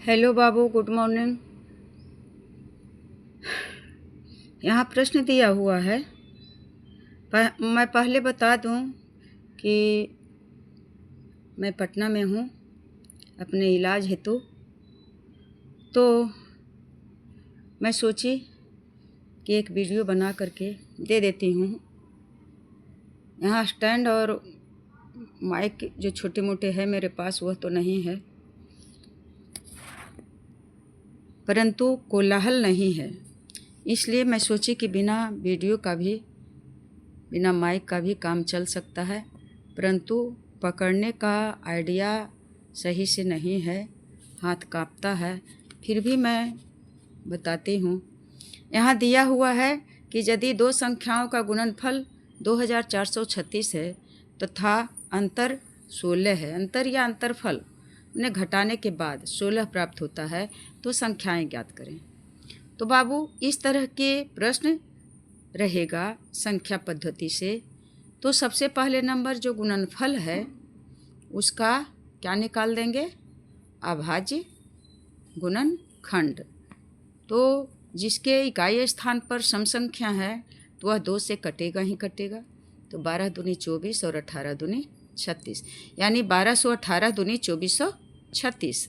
Hello बाबू, good morning. यहाँ प्रश्न दिया हुआ है। मैं पहले बता दूँ कि मैं पटना में हूँ अपने इलाज हेतु। तो मैं सोची कि एक वीडियो बना करके दे देती हूँ। यहाँ स्टैंड और माइक जो छोटे मोटे है मेरे पास वह तो नहीं है, परंतु कोलाहल नहीं है, इसलिए मैं सोची कि बिना वीडियो का भी, बिना माइक का भी काम चल सकता है, परंतु पकड़ने का आइडिया सही से नहीं है, हाथ कांपता है। फिर भी मैं बताती हूँ। यहाँ दिया हुआ है कि यदि दो संख्याओं का गुणनफल 2436 है तथा अंतर 16 है, अंतर या अंतरफल उन्हें घटाने के बाद 16 प्राप्त होता है, तो संख्याएं ज्ञात करें। तो बाबू, इस तरह के प्रश्न रहेगा संख्या पद्धति से। तो सबसे पहले नंबर जो गुणनफल है उसका क्या निकाल देंगे? अभाज्य गुणनखंड। तो जिसके इकाई स्थान पर सम संख्या है तो वह 2 से कटेगा ही कटेगा। तो 12 दूनी 24 और 18 दूनी 36, यानी 1218 दूनी 2436।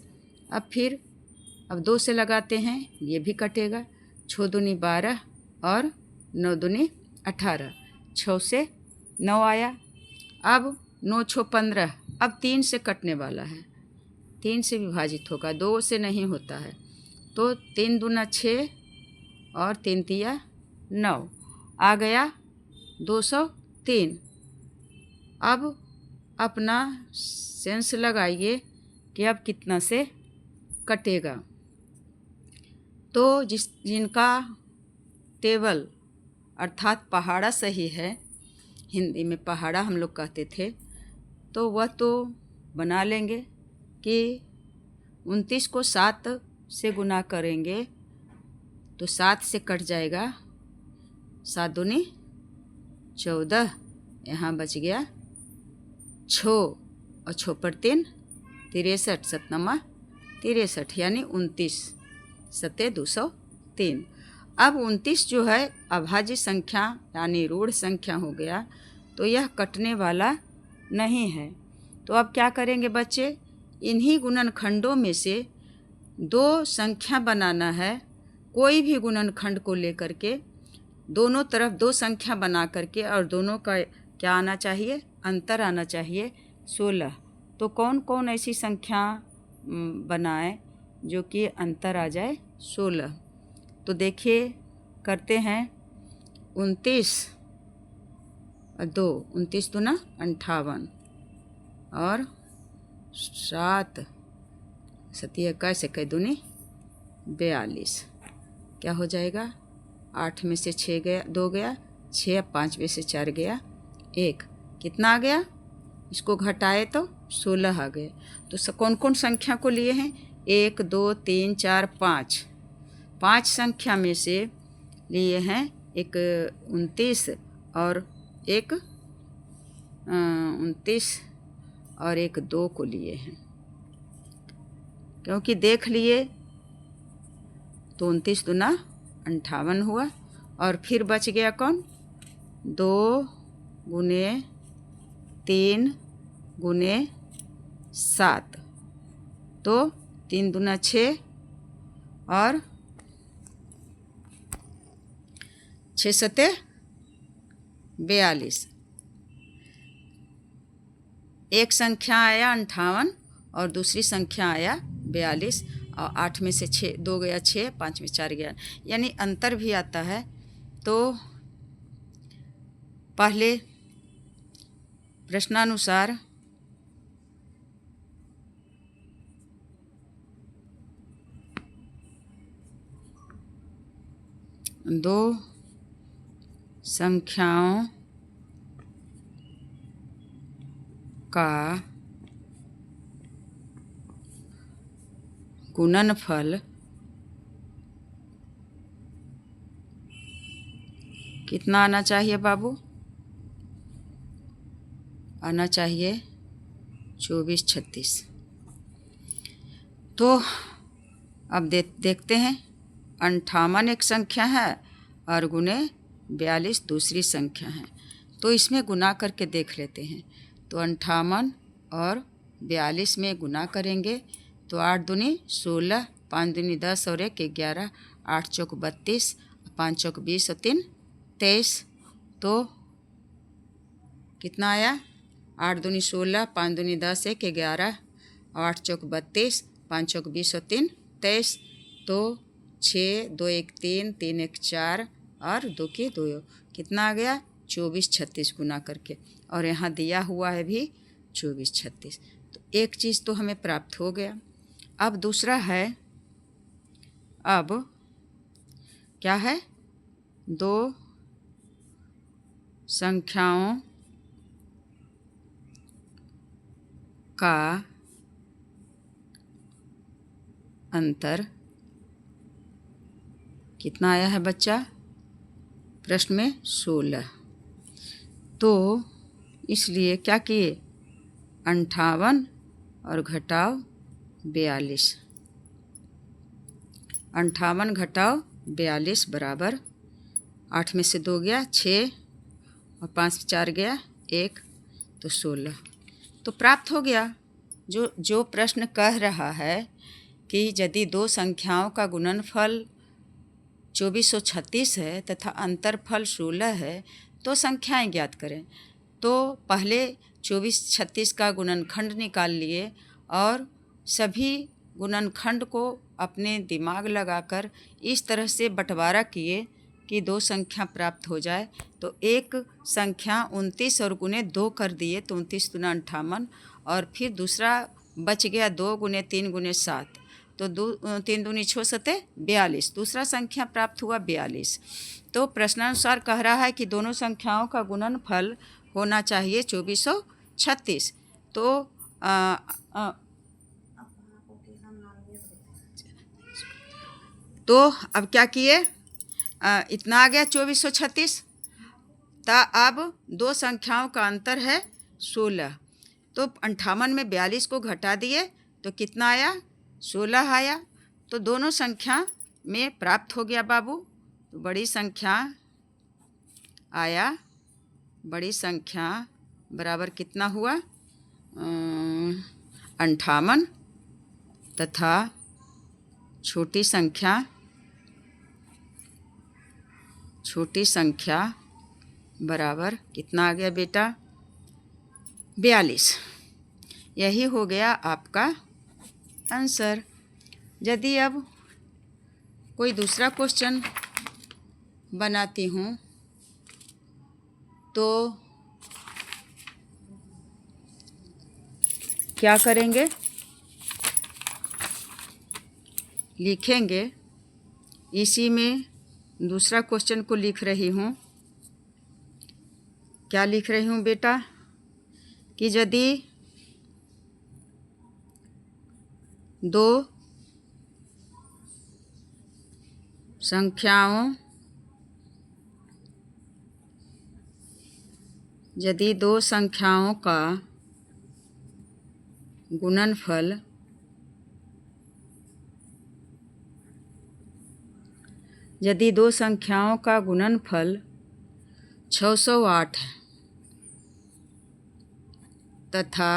अब 2 से लगाते हैं, ये भी कटेगा। 6 दूनी 12 और 9 दूनी 18, 6 से 9 आया। अब 9 6 15, अब 3 से कटने वाला है, 3 से विभाजित होगा, 2 से नहीं होता है। तो 3 दूना 6 और 3 तिया 9, आ गया 203। अब अपना सेंस लगाइए कि अब कितना से कटेगा। तो जिनका टेबल अर्थात पहाड़ा सही है, हिंदी में पहाड़ा हम लोग कहते थे, तो वह तो बना लेंगे कि 29 को 7 से गुना करेंगे तो 7 से कट जाएगा, 7 दूनी 14, यहाँ बच गया 6 और 6 पर 3 63, 7 63, यानी 29 सत्ते 203। अब 29 जो है अभाज्य संख्या यानी ऋण संख्या हो गया, तो यह कटने वाला नहीं है। तो अब क्या करेंगे बच्चे? इन्हीं गुणनखंडों में से 2 संख्या बनाना है। कोई भी गुणनखंड को लेकर के दोनों तरफ 2 संख्या बना करके, और दोनों का क्या आना चाहिए? अंतर आना चाहिए 16। तो कौन कौन ऐसी संख्या बनाए जो कि अंतर आ जाए 16? तो देखिए, करते हैं। 29 और 2, 29 दूना 58 और 7 सतिया कैसे कह दूनी 42। क्या हो जाएगा? 8 में से 6 गया, 2 गया, 6, 5 में से 4 गया 1, कितना आ गया? इसको घटाए तो 16 आ गए। तो कौन कौन संख्या को लिए हैं? 1 2 3 4 5, 5 संख्या में से लिए हैं एक 29 और एक 29 और एक 2 को लिए हैं, क्योंकि देख लिए तो 29 दूना 58 हुआ। और फिर बच गया कौन? 2 गुने 3 गुने 7, तो 3 दूना 6 और 6 सत्ते 42। एक संख्या आया 58 और दूसरी संख्या आया 42, और 8 में से 6 2 गया 6, 5 में 4 गया, यानी अंतर भी आता है। तो पहले प्रश्नानुसार दो संख्याओं का गुणनफल कितना आना चाहिए बाबू? आना चाहिए 24 36। तो अब देखते हैं, 58 एक संख्या है और गुने 42 दूसरी संख्या है, तो इसमें गुना करके देख लेते हैं। तो 58 और 42 में गुना करेंगे तो 8 दूनी 16, 5 दूनी 10 और 1 11, 8 चौक 32, 5 चौक 20 और 3 23। तो कितना आया? 8 दूनी 16, 5 दूनी 10, 1 11, 8 चौक 32, 5 चौक 20 और 3 23। तो 6 2 1 3, 3 1 4 और 2 की 2, कितना आ गया? 24 36 गुना करके, और यहाँ दिया हुआ है भी 24 36। तो एक चीज़ तो हमें प्राप्त हो गया। अब दूसरा है, अब क्या है? दो संख्याओं का अंतर कितना आया है बच्चा? प्रश्न में 16। तो इसलिए क्या किए? 58 और घटाओ 42, 58 घटाओ 42 बराबर 8 में से 2 गया 6 और 5 से 4 गया 1, तो 16। तो प्राप्त हो गया। जो प्रश्न कह रहा है कि यदि दो संख्याओं का गुणनफल 2436 है तथा अंतरफल 16 है तो संख्याएं ज्ञात करें। तो पहले 2436 का गुणनखंड निकाल लिए और सभी गुणनखंड को अपने दिमाग लगाकर इस तरह से बंटवारा किए कि दो संख्या प्राप्त हो जाए। तो एक संख्या 29 और गुने 2 कर दिए तो 29 दूना 58, और फिर दूसरा बच गया 2 गुने 3 गुने 7, तो 3 दूनी 6 सते 42, दूसरा संख्या प्राप्त हुआ 42। तो प्रश्नानुसार कह रहा है कि दोनों संख्याओं का गुणनफल होना चाहिए 2436। तो अब क्या किए? इतना आ गया 2436। अब दो संख्याओं का अंतर है 16, तो 58 में 42 को घटा दिए तो कितना आया? 16 आया। तो दोनों संख्या में प्राप्त हो गया बाबू। तो बड़ी संख्या आया, बड़ी संख्या बराबर कितना हुआ? 58 तथा छोटी संख्या बराबर कितना आ गया बेटा? 42। यही हो गया आपका आंसर। यदि अब कोई दूसरा क्वेश्चन बनाती हूँ तो क्या करेंगे? लिखेंगे। इसी में दूसरा क्वेश्चन को लिख रही हूँ। क्या लिख रही हूँ बेटा? कि यदि दो संख्याओं का गुणनफल यदि दो संख्याओं का गुणनफल 608 है तथा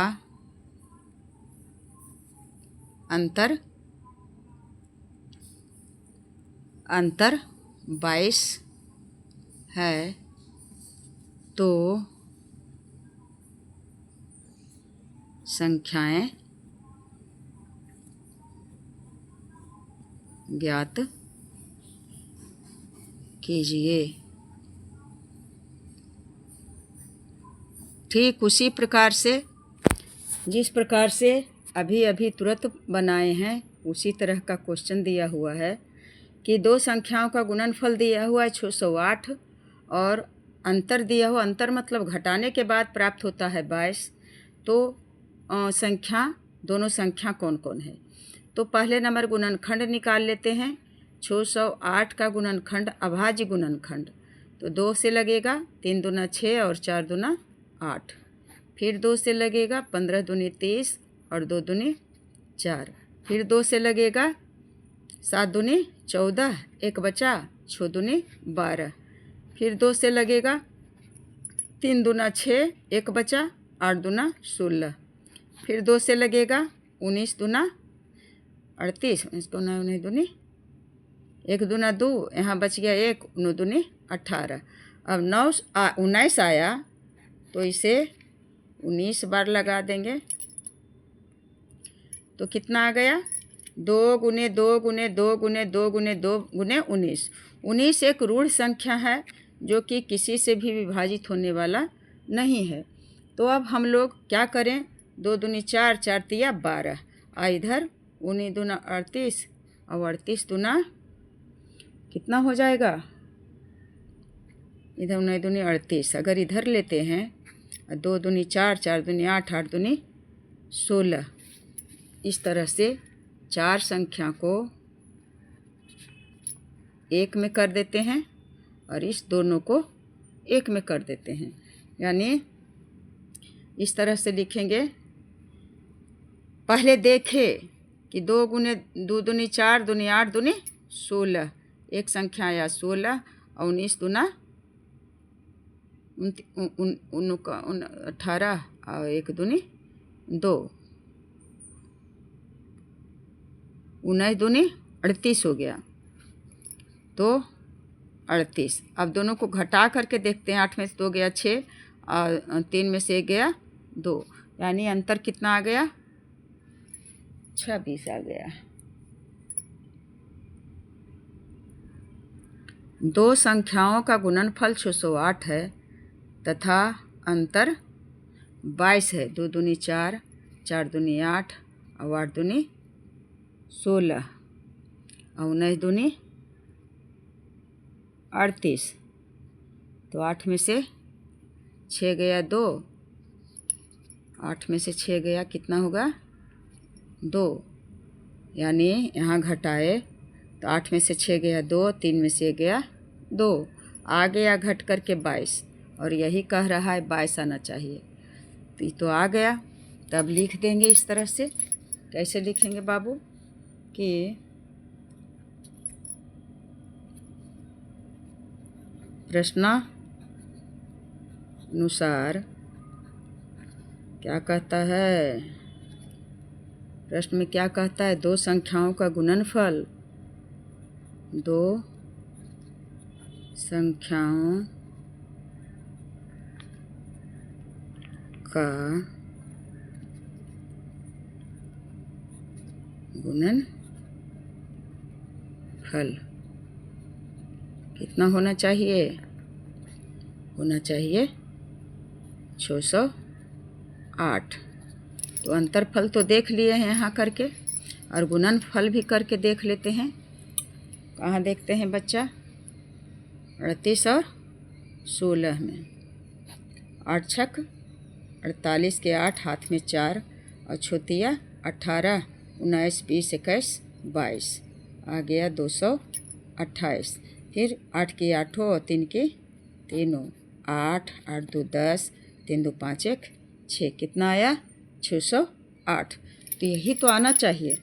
अंतर 22 है तो संख्याएं ज्ञात कीजिए। ठीक उसी प्रकार से जिस प्रकार से अभी तुरंत बनाए हैं उसी तरह का क्वेश्चन दिया हुआ है कि दो संख्याओं का गुणनफल दिया हुआ है 608 और अंतर दिया हुआ, अंतर मतलब घटाने के बाद प्राप्त होता है 22। तो दोनों संख्या कौन कौन है? तो पहले नंबर गुणनखंड निकाल लेते हैं। 608 का गुणनखंड अभाज्य गुणनखंड, तो 2 से लगेगा 3 दूना 6 और 4 दूना 8, फिर 2 से लगेगा 15 दूनी 30 और 2 दूनी 4, फिर 2 से लगेगा 7 दूनी 14, एक बचा, 6 दूनी 12। फिर 2 से लगेगा, 3 दूना 6, एक बचा, 8 दूना 16। फिर 2 से लगेगा, 19 दूना 38, 19 दूना 19 दूनी 1 दूना 2, यहाँ बच गया 1, 9 दूनी 18। अब 19 आया तो इसे 19 बार लगा देंगे तो कितना आ गया, 2 गुने 2 गुने 2 गुने 2 गुने 2 गुने 19। 19 एक ऋण संख्या है जो कि किसी से भी विभाजित होने वाला नहीं है। तो अब हम लोग क्या करें, 2 दूनी 4, 4 तिया 12, इधर 19 दूना 38 और 38 दूना कितना हो जाएगा, इधर 19 दूनी 38। अगर इधर लेते हैं 2 दूनी 4, 4 दूनी 8, 8 दूनी 16। इस तरह से 4 संख्या को 1 में कर देते हैं और इस दोनों को 1 में कर देते हैं। यानी इस तरह से लिखेंगे, पहले देखें कि 2 गुने 2 दूनी 4 दूनी 8 दूनी 16, एक संख्या आया 16 और 19 दूना 18 और 1 दूनी 2, 19 दूनी 38 हो गया। तो 38। अब दोनों को घटा करके देखते हैं, 8 में से 2 गया 6 और 3 में से 1 गया 2, यानी अंतर कितना आ गया, 26 आ गया। 2 संख्याओं का गुणनफल 608 है तथा अंतर 22 है। 2 दूनी 4, 4 दूनी 8 और 8 दूनी 16 और 19 दूनी 38। तो 8 में से 6 गया 2, 8 में से 6 गया कितना होगा 2, यानी यहाँ घटाए तो 8 में से 6 गया 2, 3 में से गया 2, आ गया घट करके 22 और यही कह रहा है 22 आना चाहिए। तो ये तो आ गया। तब लिख देंगे इस तरह से। कैसे लिखेंगे बाबू कि प्रश्नानुसार क्या कहता है, प्रश्न में क्या कहता है, 2 संख्याओं का गुणनफल 2 संख्याओं का गुणनफल कितना होना चाहिए, होना चाहिए 608। तो अंतरफल तो देख लिए हैं यहाँ करके, और गुणनफल भी करके देख लेते हैं। कहाँ देखते हैं बच्चा, 38 और 16 में। 8 छक 48 के 8, हाथ में 4 और छोतिया 18, 19, 20, 21, 22 आ गया 228। फिर 8 की 8 और 3 की 3, 8, 8 2 10, 3 2 5 1 6, कितना आया 608। तो यही तो आना चाहिए,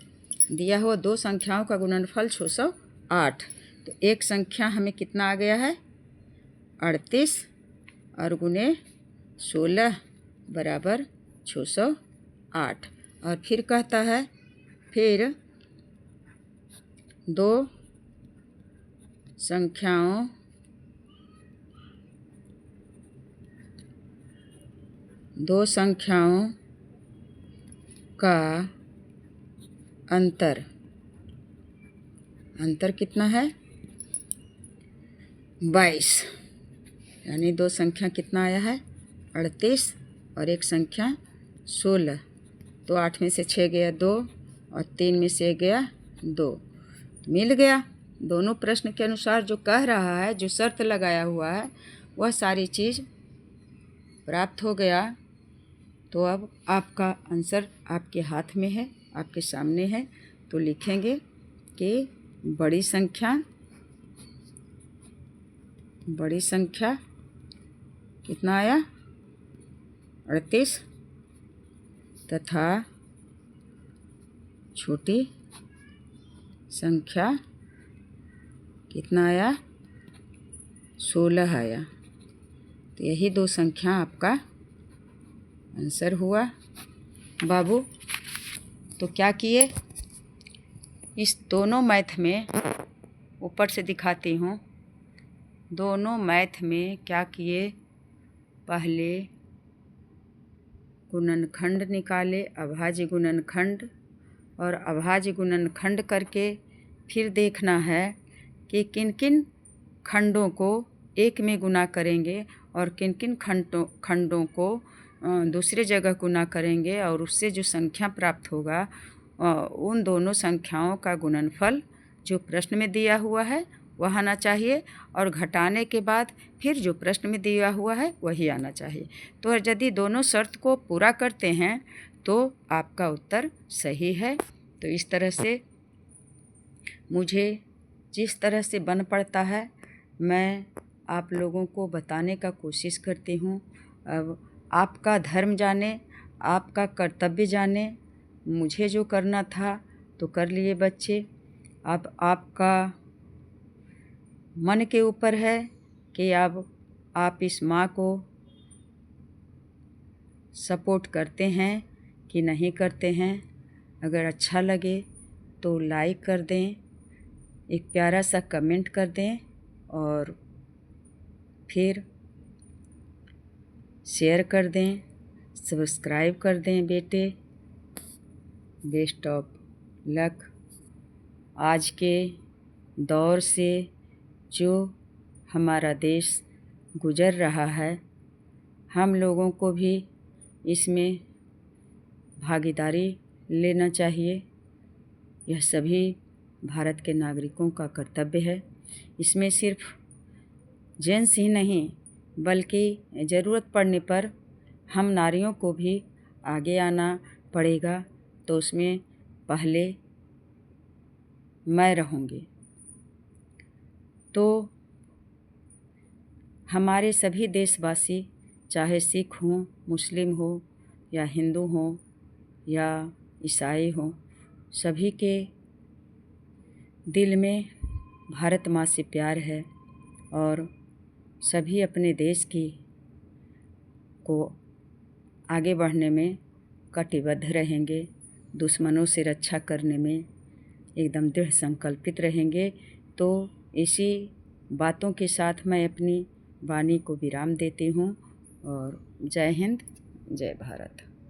दिया हुआ 2 संख्याओं का गुणनफल 608। तो एक संख्या हमें कितना आ गया है 38 और गुने 16 बराबर 608। और फिर कहता है, फिर 2 संख्याओं का अंतर कितना है 22, यानी 2 संख्या कितना आया है 38 और एक संख्या 16। तो 8 में से 6 गया 2 और 3 में से गया 2, मिल गया। दोनों प्रश्न के अनुसार जो कह रहा है, जो शर्त लगाया हुआ है, वह सारी चीज़ प्राप्त हो गया। तो अब आपका आंसर आपके हाथ में है, आपके सामने है। तो लिखेंगे कि बड़ी संख्या कितना आया 38 तथा छोटी संख्या कितना आया? 16 आया। तो यही दो संख्या आपका आंसर हुआ बाबू। तो क्या किए, इस दोनों मैथ में, ऊपर से दिखाती हूँ, दोनों मैथ में क्या किए, पहले गुणनखंड निकाले, अभाज्य गुणनखंड, और अभाज्य गुणनखंड करके फिर देखना है कि किन किन खंडों को एक में गुना करेंगे और किन किन खंडों को दूसरे जगह गुना करेंगे, और उससे जो संख्या प्राप्त होगा उन दोनों संख्याओं का गुणनफल जो प्रश्न में दिया हुआ है वह आना चाहिए, और घटाने के बाद फिर जो प्रश्न में दिया हुआ है वही आना चाहिए। तो यदि दोनों शर्त को पूरा करते हैं तो आपका उत्तर सही है। तो इस तरह से मुझे जिस तरह से बन पड़ता है मैं आप लोगों को बताने का कोशिश करती हूँ। अब आपका धर्म जाने, आपका कर्तव्य जाने। मुझे जो करना था तो कर लिए बच्चे, अब आपका मन के ऊपर है कि अब आप इस माँ को सपोर्ट करते हैं कि नहीं करते हैं। अगर अच्छा लगे तो लाइक कर दें, एक प्यारा सा कमेंट कर दें, और फिर शेयर कर दें, सब्सक्राइब कर दें बेटे। Best of luck. आज के दौर से जो हमारा देश गुज़र रहा है, हम लोगों को भी इसमें भागीदारी लेना चाहिए। यह सभी भारत के नागरिकों का कर्तव्य है। इसमें सिर्फ जेंट्स ही नहीं बल्कि ज़रूरत पड़ने पर हम नारियों को भी आगे आना पड़ेगा। तो उसमें पहले मैं रहूँगी। तो हमारे सभी देशवासी, चाहे सिख हों, मुस्लिम हो या हिंदू हों या ईसाई हों, सभी के दिल में भारत माँ से प्यार है, और सभी अपने देश को आगे बढ़ने में कटिबद्ध रहेंगे, दुश्मनों से रक्षा करने में एकदम दृढ़ संकल्पित रहेंगे। तो इसी बातों के साथ मैं अपनी वाणी को विराम देती हूँ, और जय हिंद, जय भारत।